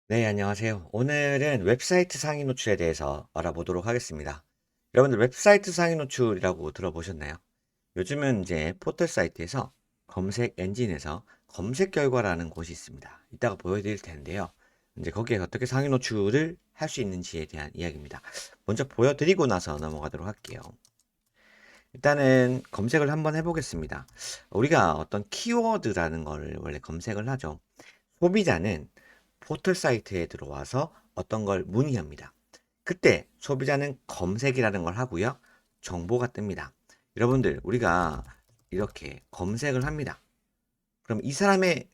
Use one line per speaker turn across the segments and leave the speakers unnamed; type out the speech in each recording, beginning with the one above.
네, 안녕하세요. 오늘은 웹사이트 상위 노출에 대해서 알아보도록 하겠습니다. 여러분들 웹사이트 상위 노출이라고 들어보셨나요? 요즘은 이제 포털 사이트에서 검색 엔진에서 검색 결과라는 곳이 있습니다. 이따가 보여드릴 텐데요. 이제 거기에 어떻게 상위 노출을 할 수 있는지에 대한 이야기입니다. 먼저 보여드리고 나서 넘어가도록 할게요. 일단은 검색을 한번 해보겠습니다. 우리가 어떤 키워드라는 걸 원래 검색을 하죠. 소비자는 포털 사이트에 들어와서 어떤 걸 문의합니다. 그때 소비자는 검색이라는 걸 하고요. 정보가 뜹니다. 여러분들, 우리가 이렇게 검색을 합니다. 그럼 이 사람의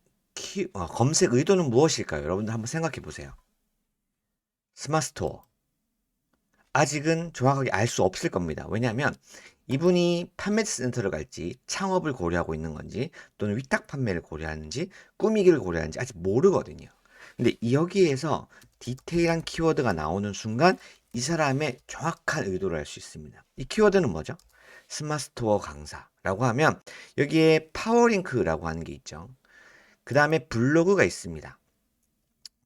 검색 의도는 무엇일까요? 여러분들 한번 생각해 보세요. 스마트 스토어. 아직은 정확하게 알 수 없을 겁니다. 왜냐하면 이분이 판매 센터를 갈지 창업을 고려하고 있는 건지 또는 위탁 판매를 고려하는지 꾸미기를 고려하는지 아직 모르거든요. 근데 여기에서 디테일한 키워드가 나오는 순간 이 사람의 정확한 의도를 알 수 있습니다. 이 키워드는 뭐죠? 스마트 스토어 강사라고 하면 여기에 파워링크라고 하는 게 있죠. 그 다음에 블로그가 있습니다.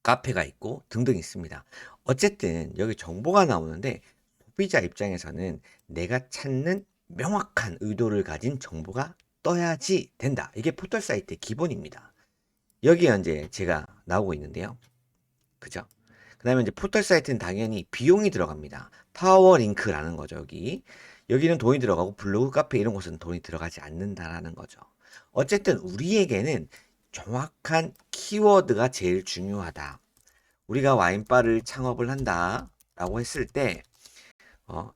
카페가 있고 등등 있습니다. 어쨌든 여기 정보가 나오는데 소비자 입장에서는 내가 찾는 명확한 의도를 가진 정보가 떠야지 된다. 이게 포털 사이트의 기본입니다. 여기에 이제 제가 나오고 있는데요. 그죠? 그 다음에 이제 포털 사이트는 당연히 비용이 들어갑니다. 파워링크라는 거죠, 여기. 여기는 돈이 들어가고 블로그, 카페 이런 곳은 돈이 들어가지 않는다라는 거죠. 어쨌든 우리에게는 정확한 키워드가 제일 중요하다. 우리가 와인바를 창업을 한다라고 했을 때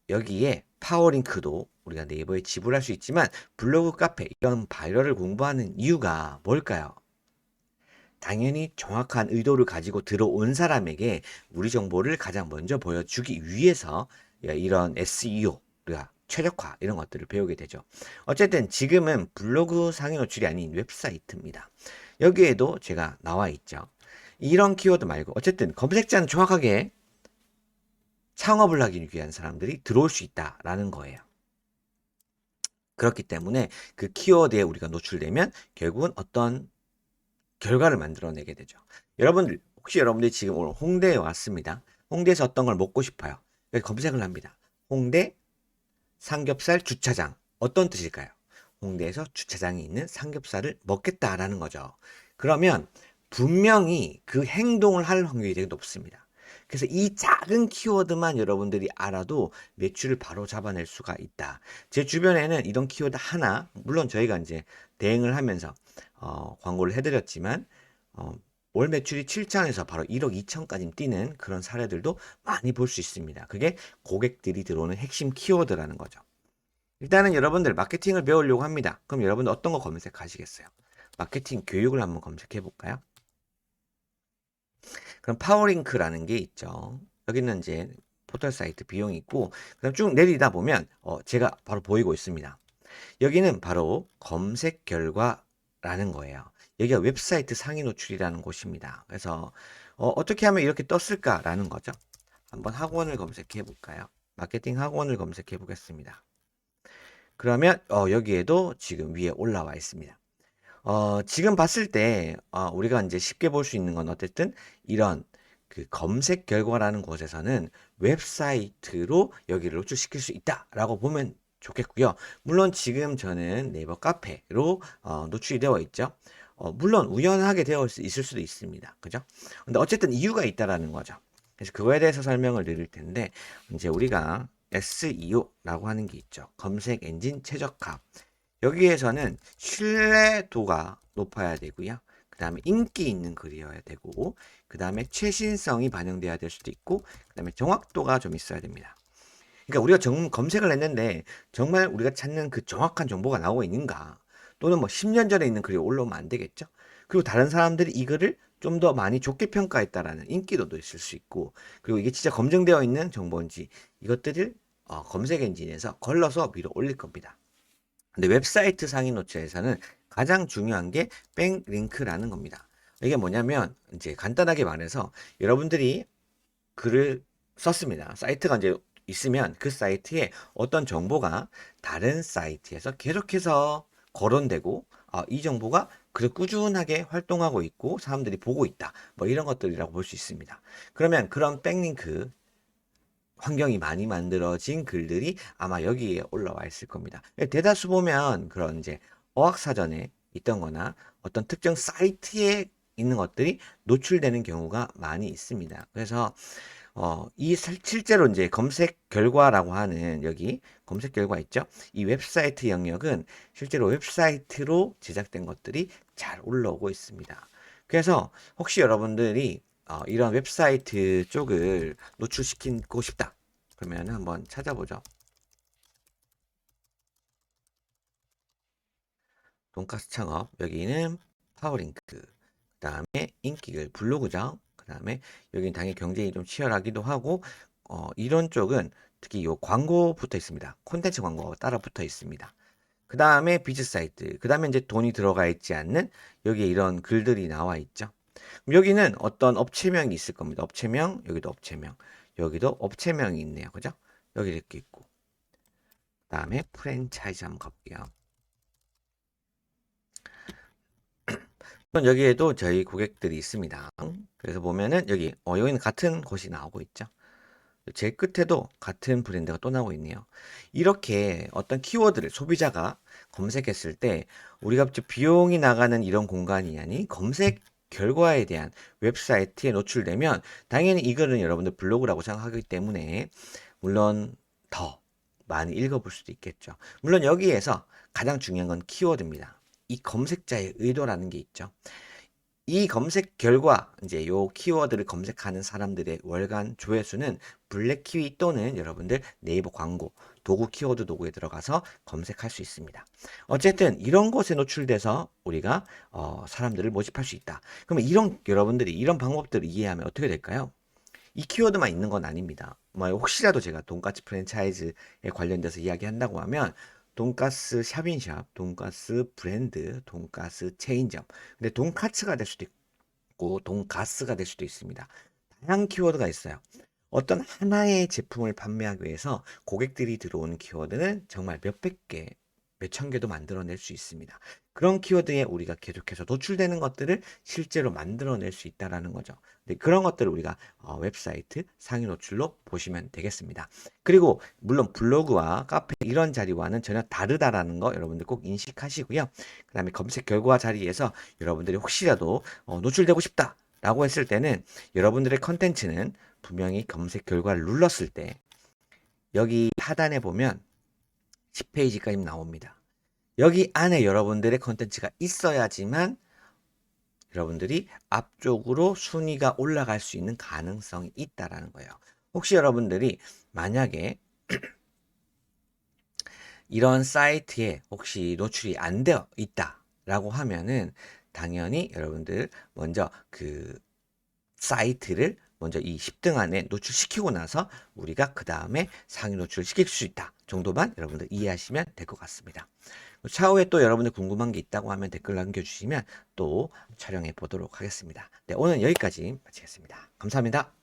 여기에 파워링크도 우리가 네이버에 지불할 수 있지만 블로그, 카페 이런 바이럴을 공부하는 이유가 뭘까요? 당연히 정확한 의도를 가지고 들어온 사람에게 우리 정보를 가장 먼저 보여주기 위해서 이런 SEO, 우리가 최적화 이런 것들을 배우게 되죠. 어쨌든 지금은 블로그 상위 노출이 아닌 웹사이트입니다. 여기에도 제가 나와 있죠. 이런 키워드 말고 어쨌든 검색자는 정확하게 창업을 하기 위한 사람들이 들어올 수 있다라는 거예요. 그렇기 때문에 그 키워드에 우리가 노출되면 결국은 어떤 결과를 만들어내게 되죠. 여러분들, 혹시 여러분들이 지금 오늘 홍대에 왔습니다. 홍대에서 어떤 걸 먹고 싶어요. 그래서 검색을 합니다. 홍대 삼겹살 주차장. 어떤 뜻일까요? 홍대에서 주차장이 있는 삼겹살을 먹겠다라는 거죠. 그러면 분명히 그 행동을 할 확률이 되게 높습니다. 그래서 이 작은 키워드만 여러분들이 알아도 매출을 바로 잡아낼 수가 있다. 제 주변에는 이런 키워드 하나, 물론 저희가 이제 대행을 하면서 광고를 해드렸지만 어, 월 매출이 7천에서 바로 1억 2천까지 뛰는 그런 사례들도 많이 볼 수 있습니다. 그게 고객들이 들어오는 핵심 키워드라는 거죠. 일단은 여러분들 마케팅을 배우려고 합니다. 그럼 여러분들 어떤 거 검색하시겠어요? 마케팅 교육을 한번 검색해 볼까요? 그럼 파워링크라는 게 있죠. 여기는 이제 포털 사이트 비용이 있고, 그럼 쭉 내리다 보면 제가 바로 보이고 있습니다. 여기는 바로 검색 결과라는 거예요. 여기가 웹사이트 상위 노출이라는 곳입니다. 그래서 떻게 하면 이렇게 떴을까라는 거죠. 한번 학원을 검색해 볼까요? 마케팅 학원을 검색해 보겠습니다. 그러면 여기에도 지금 위에 올라와 있습니다. 지금 봤을 때 우리가 이제 쉽게 볼 수 있는 건 어쨌든 이런 그 검색 결과라는 곳에서는 웹사이트로 여기를 노출시킬 수 있다라고 보면 좋겠고요. 물론 지금 저는 네이버 카페로 노출이 되어 있죠. 물론 우연하게 되어 있을 수도 있습니다. 그죠? 근데 어쨌든 이유가 있다라는 거죠. 그래서 그거에 대해서 설명을 드릴 텐데 이제 우리가 SEO라고 하는 게 있죠. 검색 엔진 최적화. 여기에서는 신뢰도가 높아야 되고요. 그 다음에 인기 있는 글이어야 되고, 그 다음에 최신성이 반영돼야 될 수도 있고, 그 다음에 정확도가 좀 있어야 됩니다. 그러니까 우리가 검색을 했는데 정말 우리가 찾는 그 정확한 정보가 나오고 있는가? 또는 뭐 10년 전에 있는 글이 올라오면 안 되겠죠? 그리고 다른 사람들이 이 글을 좀 더 많이 좋게 평가했다라는 인기도도 있을 수 있고, 그리고 이게 진짜 검증되어 있는 정보인지 이것들을 검색 엔진에서 걸러서 위로 올릴 겁니다. 근데 웹사이트 상위 노출에서는 가장 중요한 게 백링크라는 겁니다. 이게 뭐냐면 이제 간단하게 말해서 여러분들이 글을 썼습니다. 사이트가 이제 있으면 그 사이트에 어떤 정보가 다른 사이트에서 계속해서 거론되고 이 정보가 그래도 꾸준하게 활동하고 있고 사람들이 보고 있다. 뭐 이런 것들이라고 볼 수 있습니다. 그러면 그런 백링크 환경이 많이 만들어진 글들이 아마 여기에 올라와 있을 겁니다. 대다수 보면 그런 이제 어학사전에 있던 거나 어떤 특정 사이트에 있는 것들이 노출되는 경우가 많이 있습니다. 그래서 실제로 이제 검색 결과라고 하는 여기 검색 결과 있죠? 이 웹사이트 영역은 실제로 웹사이트로 제작된 것들이 잘 올라오고 있습니다. 그래서 혹시 여러분들이 이런 웹사이트 쪽을 노출시키고 싶다. 그러면 한번 찾아보죠. 돈가스 창업, 여기는 파워링크, 그 다음에 인기글, 블로그죠. 그 다음에 여기는 당연히 경쟁이 좀 치열하기도 하고, 이런 쪽은 특히 요 광고 붙어 있습니다. 콘텐츠 광고가 따라 붙어 있습니다. 그 다음에 비즈 사이트, 그 다음에 이제 돈이 들어가 있지 않는 여기에 이런 글들이 나와 있죠. 여기는 어떤 업체명이 있을 겁니다. 업체명, 여기도 업체명, 여기도 업체명이 있네요. 그죠? 여기 이렇게 있고. 그 다음에 프랜차이즈 한번 가볼게요. 여기에도 저희 고객들이 있습니다. 그래서 보면은 여기는 같은 곳이 나오고 있죠. 제일 끝에도 같은 브랜드가 또 나오고 있네요. 이렇게 어떤 키워드를 소비자가 검색했을 때 우리가 비용이 나가는 이런 공간이 아닌 검색 결과에 대한 웹사이트에 노출되면 당연히 이거는 여러분들 블로그라고 생각하기 때문에 물론 더 많이 읽어볼 수도 있겠죠. 물론 여기에서 가장 중요한 건 키워드입니다. 이 검색자의 의도라는 게 있죠. 이 검색 결과, 이제 요 키워드를 검색하는 사람들의 월간 조회수는 블랙키위 또는 여러분들 네이버 광고, 도구 키워드 도구에 들어가서 검색할 수 있습니다. 어쨌든 이런 곳에 노출돼서 우리가 사람들을 모집할 수 있다. 그러면 여러분들이 이런 방법들을 이해하면 어떻게 될까요? 이 키워드만 있는 건 아닙니다. 뭐 혹시라도 제가 돈까스 프랜차이즈에 관련돼서 이야기한다고 하면 돈가스 샵인샵, 돈가스 브랜드, 돈가스 체인점. 근데 돈카츠가 될 수도 있고 돈가스가 될 수도 있습니다. 다양한 키워드가 있어요. 어떤 하나의 제품을 판매하기 위해서 고객들이 들어오는 키워드는 정말 몇백 개, 몇천 개도 만들어낼 수 있습니다. 그런 키워드에 우리가 계속해서 노출되는 것들을 실제로 만들어낼 수 있다라는 거죠. 네, 그런 것들을 우리가 웹사이트 상위 노출로 보시면 되겠습니다. 그리고 물론 블로그와 카페 이런 자리와는 전혀 다르다라는 거 여러분들 꼭 인식하시고요. 그 다음에 검색 결과 자리에서 여러분들이 혹시라도 노출되고 싶다 라고 했을 때는 여러분들의 컨텐츠는 분명히 검색 결과를 눌렀을 때 여기 하단에 보면 10페이지까지 나옵니다. 여기 안에 여러분들의 컨텐츠가 있어야지만 여러분들이 앞쪽으로 순위가 올라갈 수 있는 가능성이 있다라는 거예요. 혹시 여러분들이 만약에 이런 사이트에 혹시 노출이 안 되어 있다라고 하면은 당연히 여러분들 먼저 그 사이트를 먼저 이 10등 안에 노출시키고 나서 우리가 그 다음에 상위 노출시킬 수 있다 정도만 여러분들 이해하시면 될 것 같습니다. 차후에 또 여러분들 궁금한 게 있다고 하면 댓글 남겨주시면 또 촬영해 보도록 하겠습니다. 네, 오늘 여기까지 마치겠습니다. 감사합니다.